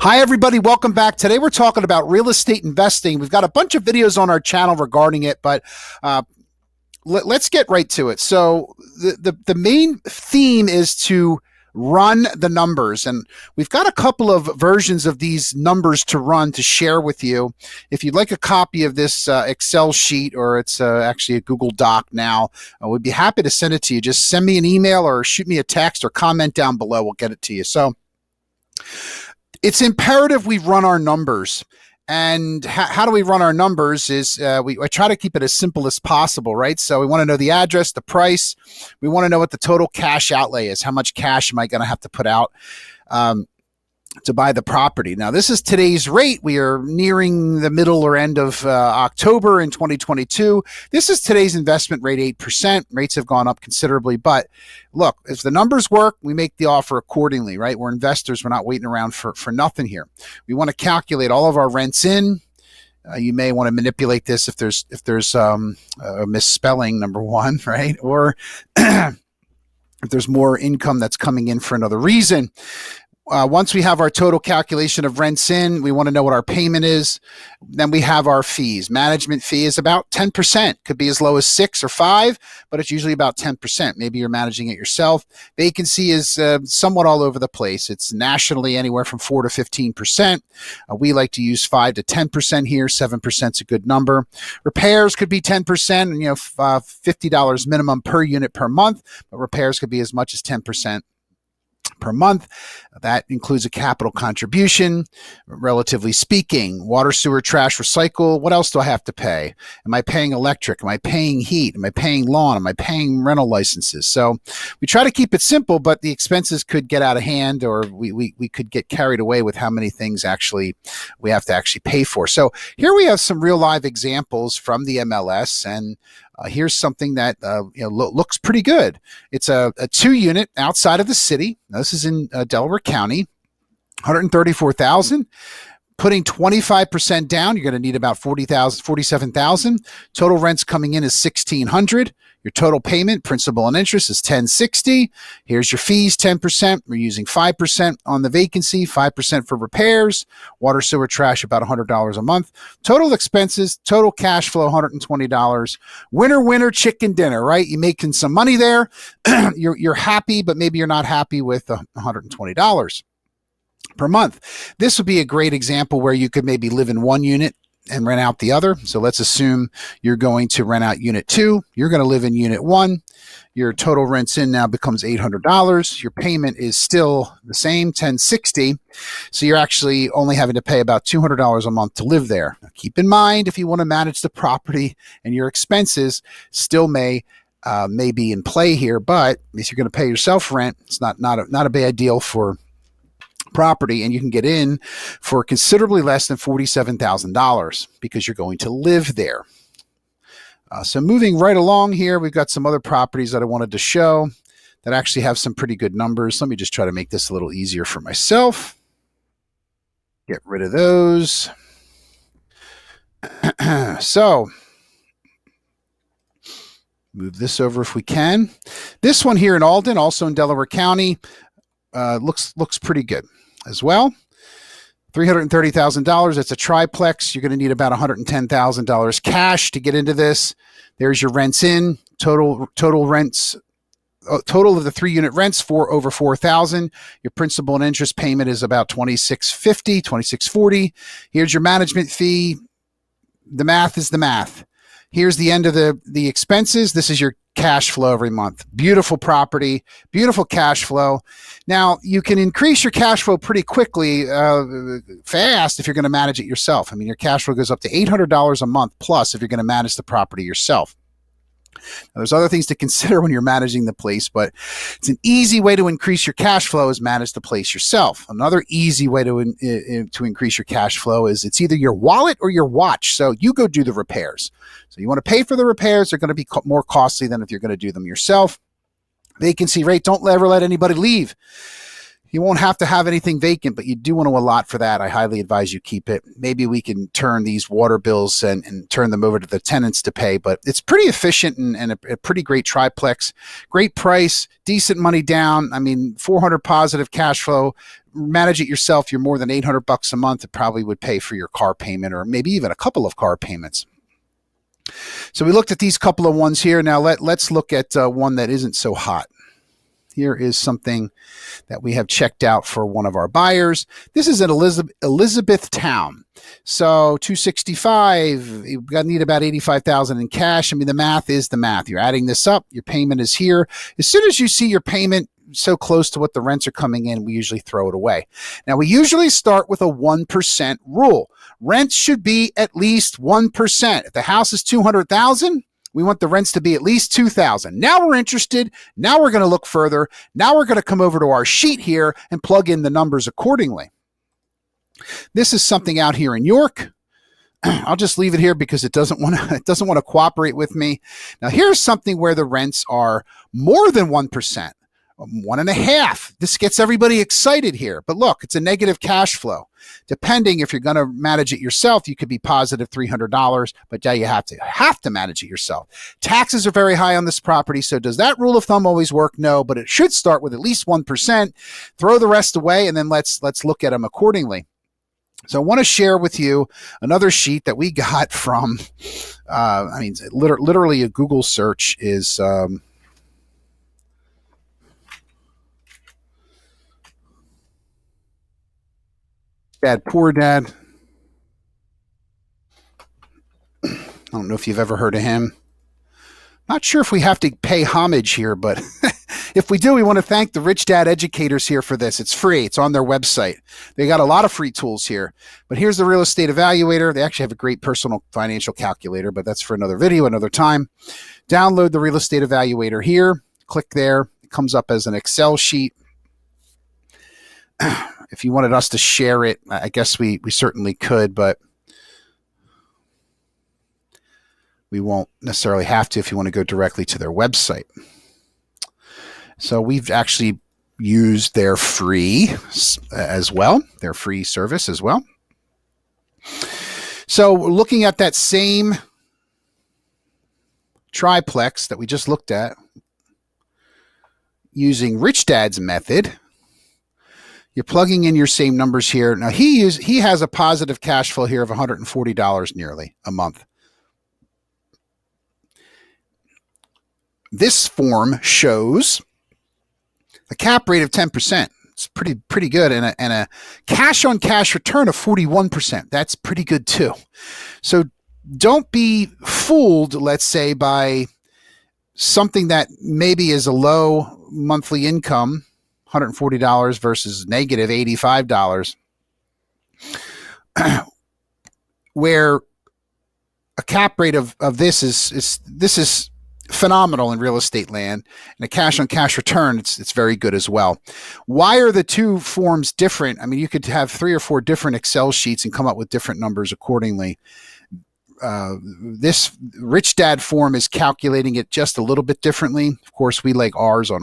Hi, everybody. Welcome back. Today, we're talking about real estate investing. We've got a bunch of videos on our channel regarding it, but let's get right to it. So the main theme is to run the numbers, and we've got a couple of versions of these numbers to run to share with you. If you'd like a copy of this Excel sheet, or it's actually a Google Doc now, we'd be happy to send it to you. Just send me an email or shoot me a text or comment down below. We'll get it to you. So it's imperative we run our numbers. And how do we run our numbers is I try to keep it as simple as possible, right? So we want to know the address, the price. We want to know what the total cash outlay is. How much cash am I going to have to put out to buy the property? Now, this is today's rate. We are nearing the middle or end of October in 2022. This is today's investment rate, 8%. Rates have gone up considerably, but look, if the numbers work, we make the offer accordingly, right? We're investors. We're not waiting around for nothing here. We want to calculate all of our rents in. You may want to manipulate this if there's a misspelling, number one, right? Or if there's more income that's coming in for another reason. Once we have our total calculation of rents in, we want to know what our payment is. Then we have our fees. Management fee is about 10%. Could be as low as 6 or 5, but it's usually about 10%. Maybe you're managing it yourself. Vacancy is somewhat all over the place. It's nationally anywhere from 4 to 15%. We like to use 5 to 10% here. 7% is a good number. Repairs could be 10%, and $50 minimum per unit per month, but repairs could be as much as 10% per month. That includes a capital contribution, relatively speaking. Water, sewer, trash, recycle. What else do I have to pay? Am I paying electric? Am I paying heat? Am I paying lawn? Am I paying rental licenses? So we try to keep it simple, but the expenses could get out of hand, or we could get carried away with how many things actually we have to actually pay for. So here we have some real live examples from the MLS, and here's something that looks pretty good. It's a 2-unit outside of the city. Now, this is in Delaware County, $134,000. Putting 25% down, you're going to need about $47,000. Total rents coming in is $1,600. Your total payment, principal and interest, is $1,060. Here's your fees, 10%. We're using 5% on the vacancy, 5% for repairs, water, sewer, trash, about $100 a month. Total expenses, total cash flow, $120. Winner, chicken dinner, right? You're making some money there. You're happy, but maybe you're not happy with $120 per month. This would be a great example where you could maybe live in one unit and rent out the other. So let's assume you're going to rent out unit 2. You're going to live in unit 1. Your total rents in now becomes $800. Your payment is still the same, $1,060. So you're actually only having to pay about $200 a month to live there. Now, keep in mind, if you want to manage the property and your expenses still may be in play here, but if you're going to pay yourself rent, it's not a bad deal for property, and you can get in for considerably less than $47,000 because you're going to live there. So moving right along here, we've got some other properties that I wanted to show that actually have some pretty good numbers. Let me just try to make this a little easier for myself. Get rid of those. So move this over if we can. This one here in Alden, also in Delaware County, looks pretty good as well. $330,000. That's a triplex. You're going to need about $110,000 cash to get into this. There's your rents in. Total rents. Total of the 3-unit rents for over $4,000. Your principal and interest payment is about $2,650, $2,640. Here's your management fee. The math is the math. Here's the end of the expenses. This is your cash flow every month. Beautiful property, beautiful cash flow. Now, you can increase your cash flow pretty quickly, fast, if you're going to manage it yourself. I mean, your cash flow goes up to $800 a month plus if you're going to manage the property yourself. Now, there's other things to consider when you're managing the place, but it's an easy way to increase your cash flow is manage the place yourself. Another easy way to increase your cash flow is it's either your wallet or your watch. So you go do the repairs. So you want to pay for the repairs. They're going to be more costly than if you're going to do them yourself. Vacancy rate, don't ever let anybody leave. You won't have to have anything vacant, but you do want to allot for that. I highly advise you keep it. Maybe we can turn these water bills and turn them over to the tenants to pay, but it's pretty efficient and a pretty great triplex. Great price, decent money down. I mean, 400 positive cash flow. Manage it yourself. You're more than $800 a month. It probably would pay for your car payment or maybe even a couple of car payments. So we looked at these couple of ones here. Now let's look at one that isn't so hot. Here is something that we have checked out for one of our buyers. This is in Elizabethtown. So 265, you need about 85,000 in cash. I mean, the math is the math. You're adding this up. Your payment is here. As soon as you see your payment so close to what the rents are coming in, we usually throw it away. Now, we usually start with a 1% rule. Rents should be at least 1%. If the house is 200,000, we want the rents to be at least 2,000. Now we're interested. Now we're going to look further. Now we're going to come over to our sheet here and plug in the numbers accordingly. This is something out here in York. I'll just leave it here because it doesn't want to cooperate with me. Now here's something where the rents are more than 1%. 1.5. This gets everybody excited here. But look, it's a negative cash flow. Depending if you're going to manage it yourself, you could be positive $300, but yeah, you have to manage it yourself. Taxes are very high on this property. So does that rule of thumb always work? No, but it should start with at least 1%. Throw the rest away, and then let's look at them accordingly. So I want to share with you another sheet that we got from, literally a Google search is, Dad, Poor Dad. I don't know if you've ever heard of him. Not sure if we have to pay homage here, but if we do, we want to thank the Rich Dad educators here for this. It's free. It's on their website. They got a lot of free tools here. But here's the real estate evaluator. They actually have a great personal financial calculator, but that's for another video, another time. Download the real estate evaluator here. Click there. It comes up as an Excel sheet. If you wanted us to share it, I guess we certainly could, but we won't necessarily have to if you want to go directly to their website. So we've actually used their free as well, their free service as well. So looking at that same triplex that we just looked at using Rich Dad's method, you're plugging in your same numbers here. Now he has a positive cash flow here of $140 nearly a month. This form shows a cap rate of 10%. It's pretty good, and a cash on cash return of 41%. That's pretty good too. So don't be fooled, let's say, by something that maybe is a low monthly income, $140 versus negative $85, where a cap rate of this is phenomenal in real estate land, and a cash on cash return, it's very good as well. Why are the two forms different? I mean, you could have 3 or 4 different Excel sheets and come up with different numbers accordingly. This Rich Dad form is calculating it just a little bit differently. Of course, we like ours on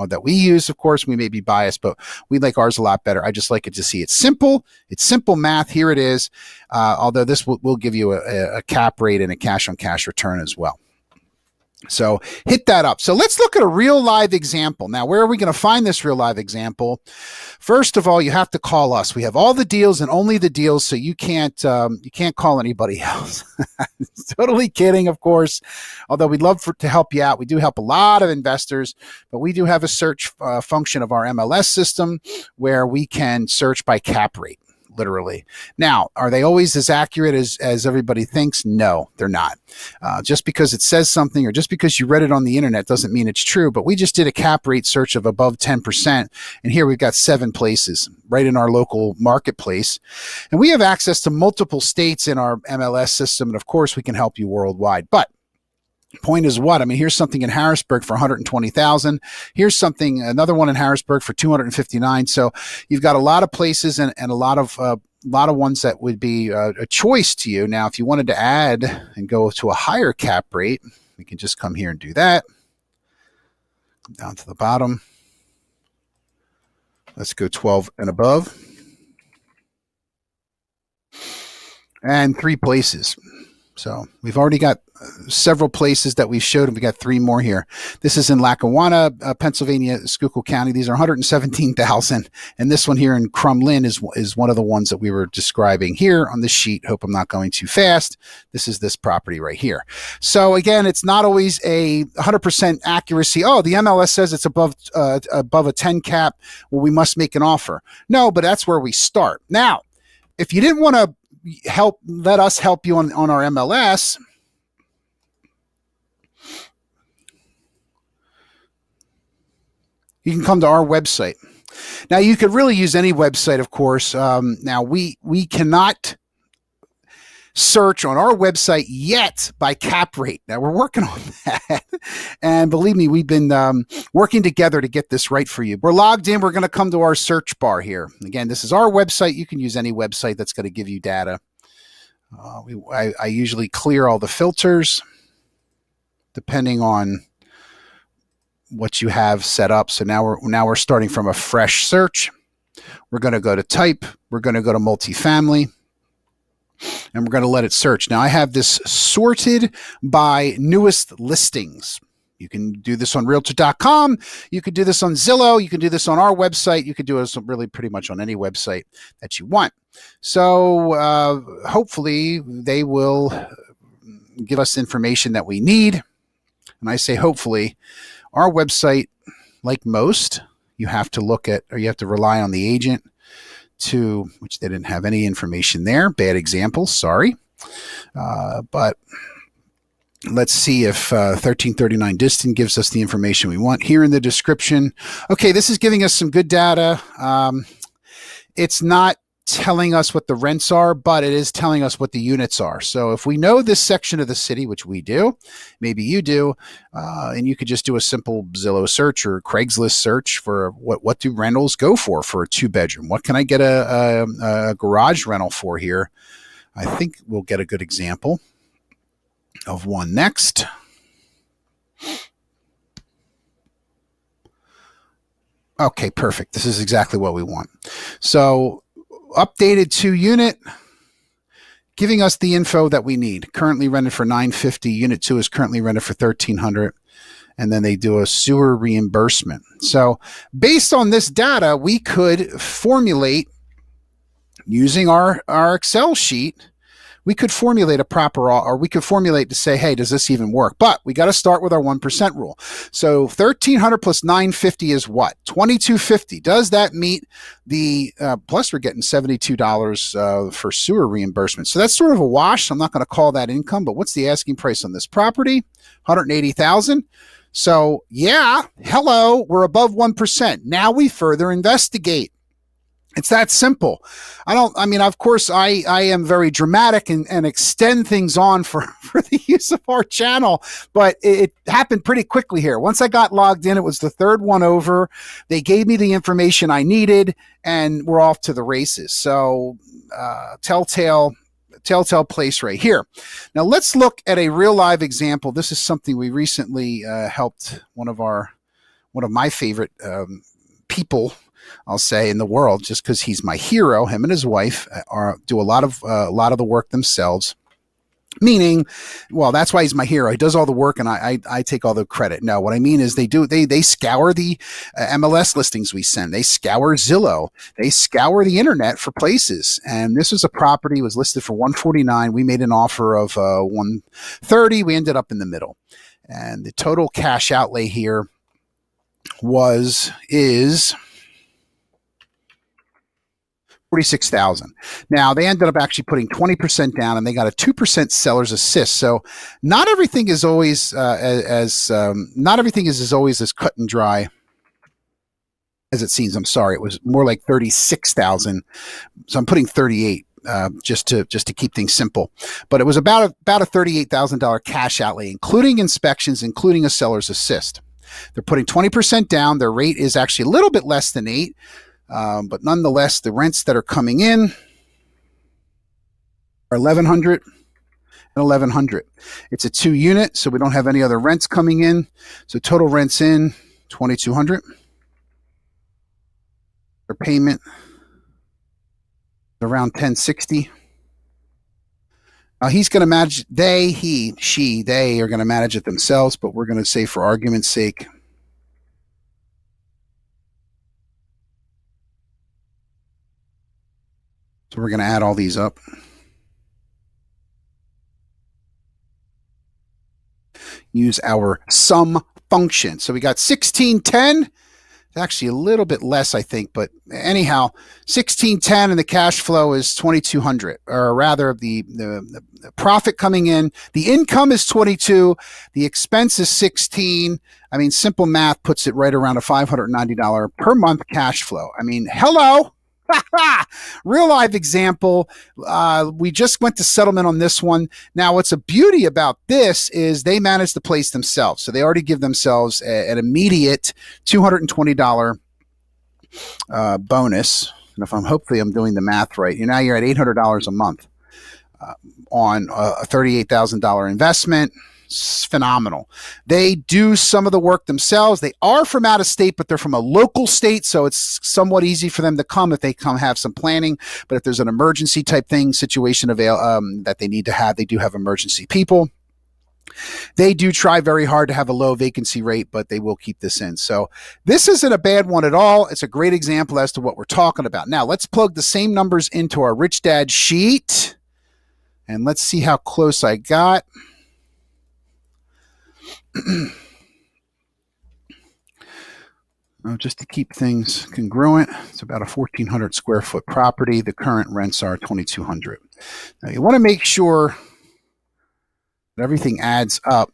that we use. Of course, we may be biased, but we like ours a lot better. I just like it to see it's simple. It's simple math. Here it is. Although this will give you a cap rate and a cash on cash return as well. So hit that up. So let's look at a real live example. Now, where are we going to find this real live example? First of all, you have to call us. We have all the deals and only the deals, so you can't call anybody else. Totally kidding, of course. Although we'd love to help you out. We do help a lot of investors, but we do have a search function of our MLS system where we can search by cap rate. Literally. Now, are they always as accurate as everybody thinks? No, they're not. Just because it says something or just because you read it on the internet doesn't mean it's true. But we just did a cap rate search of above 10%. And here we've got 7 places right in our local marketplace. And we have access to multiple states in our MLS system. And of course, we can help you worldwide. But point is what? I mean, here's something in Harrisburg for $120,000. Here's another one in Harrisburg for $259,000. So you've got a lot of places and a lot of ones that would be a choice to you. Now, if you wanted to add and go to a higher cap rate, we can just come here and do that. Down to the bottom. Let's go 12 and above. And 3 places. So we've already got several places that we've showed, and we got 3 more here. This is in Lackawanna, Pennsylvania, Schuylkill County. These are 117,000, and this one here in Crumlin is one of the ones that we were describing here on this sheet. Hope I'm not going too fast. This is this property right here. So again, it's not always a 100% accuracy. Oh, the MLS says it's above a 10 cap. Well, we must make an offer. No, but that's where we start. Now, if you didn't want to let us help you on our MLS, you can come to our website. Now, you could really use any website, of course. Now, we cannot search on our website yet by cap rate. Now, we're working on that. And believe me, we've been working together to get this right for you. We're logged in. We're going to come to our search bar here. Again, this is our website. You can use any website that's going to give you data. I usually clear all the filters depending on what you have set up. So now we're starting from a fresh search. We're going to go to type. We're going to go to multifamily, and we're going to let it search. Now I have this sorted by newest listings. You can do this on realtor.com. You could do this on Zillow. You can do this on our website. You could do this really pretty much on any website that you want. So hopefully they will give us information that we need. And I say hopefully. Our website, like most, you have to look at, or you have to rely on the agent to, which they didn't have any information there. Bad example, sorry. But let's see if 1339 Distant gives us the information we want here in the description. Okay, this is giving us some good data. It's not telling us what the rents are, but it is telling us what the units are. So if we know this section of the city, which we do, maybe you do, and you could just do a simple Zillow search or Craigslist search for what do rentals go for a 2-bedroom? What can I get a garage rental for here? I think we'll get a good example of one next. Okay, perfect. This is exactly what we want. So updated 2-unit, giving us the info that we need. Currently rented for $950. Unit 2 is currently rented for $1,300. And then they do a sewer reimbursement. So based on this data, we could formulate, using our Excel sheet, we could formulate a proper, or we could formulate to say, hey, does this even work? But we got to start with our 1% rule. So 1,300 plus 950 is what? 2,250. Does that meet the, plus we're getting $72 for sewer reimbursement. So that's sort of a wash. I'm not going to call that income, but what's the asking price on this property? 180,000. So yeah, hello, we're above 1%. Now we further investigate. It's that simple. Of course, I am very dramatic and extend things on for the use of our channel, but it happened pretty quickly here. Once I got logged in, it was the 3rd one over. They gave me the information I needed, and we're off to the races. So telltale place right here. Now let's look at a real live example. This is something we recently helped one of my favorite people, I'll say, in the world, just because he's my hero. Him and his wife do a lot of the work themselves. Meaning, well, that's why he's my hero. He does all the work, and I take all the credit. No, what I mean is they scour the MLS listings we send. They scour Zillow. They scour the internet for places. And this was a property, was listed for $149. We made an offer of $130. We ended up in the middle, and the total cash outlay here is $46,000. Now they ended up actually putting 20% down, and they got a 2% seller's assist. So not everything is always as cut and dry as it seems. I'm sorry, it was more like 36,000. So I'm putting 38 just to keep things simple. But it was about a $38,000 cash outlay, including inspections, including a seller's assist. They're putting 20% down. Their rate is actually a little bit less than 8. But nonetheless, the rents that are coming in are $1,100 and $1,100. It's a 2-unit, so we don't have any other rents coming in. So total rents in $2,200. Their payment around 1060. He's going to manage, they are going to manage it themselves, but we're going to say for argument's sake, so we're going to add all these up. Use our sum function. So we got 1610. It's actually a little bit less, I think, but anyhow, 1610 and the cash flow is 2200, or rather the profit coming in. The income is 22. The expense is 16. I mean, simple math puts it right around a $590 per month cash flow. I mean, hello. Real live example. We just went to settlement on this one. Now, what's a beauty about this is they manage the place themselves. So they already give themselves an immediate $220 bonus. And if hopefully I'm doing the math right, now you're at $800 a month on a $38,000 investment. It's phenomenal. They do some of the work themselves. They are from out of state, but they're from a local state, so it's somewhat easy for them to come if they come have some planning. But if there's an emergency type thing, situation that they need to have, they do have emergency people. They do try very hard to have a low vacancy rate, but they will keep this in. So this isn't a bad one at all. It's a great example as to what we're talking about. Now, let's plug the same numbers into our Rich Dad sheet, and let's see how close I got. Just to keep things congruent, it's about a 1,400 square foot property. The current rents are 2,200. Now you want to make sure that everything adds up.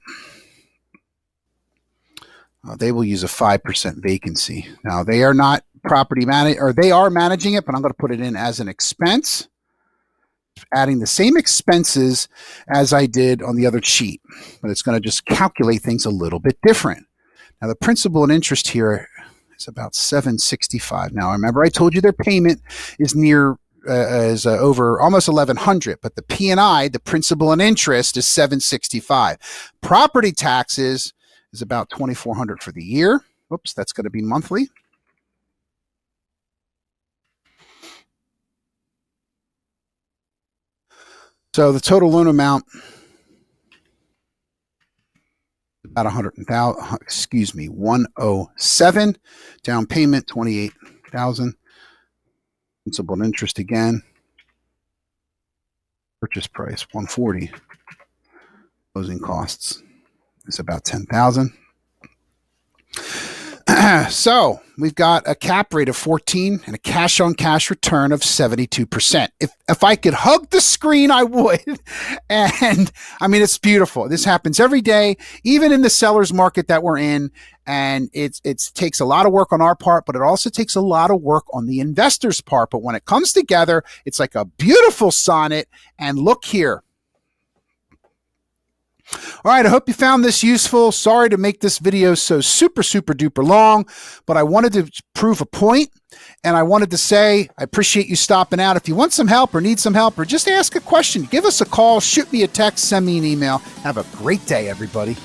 They will use a 5% vacancy. Now they are not property managed, or they are managing it, but I'm going to put it in as an expense, adding the same expenses as I did on the other sheet, but it's going to just calculate things a little bit different. Now the principal and interest here is about $765. Now remember I told you their payment is over almost $1,100, but the P&I, the principal and interest, is $765. Property taxes is about $2,400 for the year. Oops, that's going to be monthly. So the total loan amount, about 107. Down payment, 28,000. Principal and interest again. Purchase price, 140. Closing costs is about 10,000. So we've got a cap rate of 14 and a cash on cash return of 72%. If I could hug the screen, I would. And I mean, it's beautiful. This happens every day, even in the seller's market that we're in. And it takes a lot of work on our part, but it also takes a lot of work on the investor's part. But when it comes together, it's like a beautiful sonnet. And look here. All right, I hope you found this useful. Sorry to make this video so super duper long, but I wanted to prove a point, and I wanted to say I appreciate you stopping out. If you want some help or need some help or just ask a question, give us a call, shoot me a text, send me an email. Have a great day, everybody.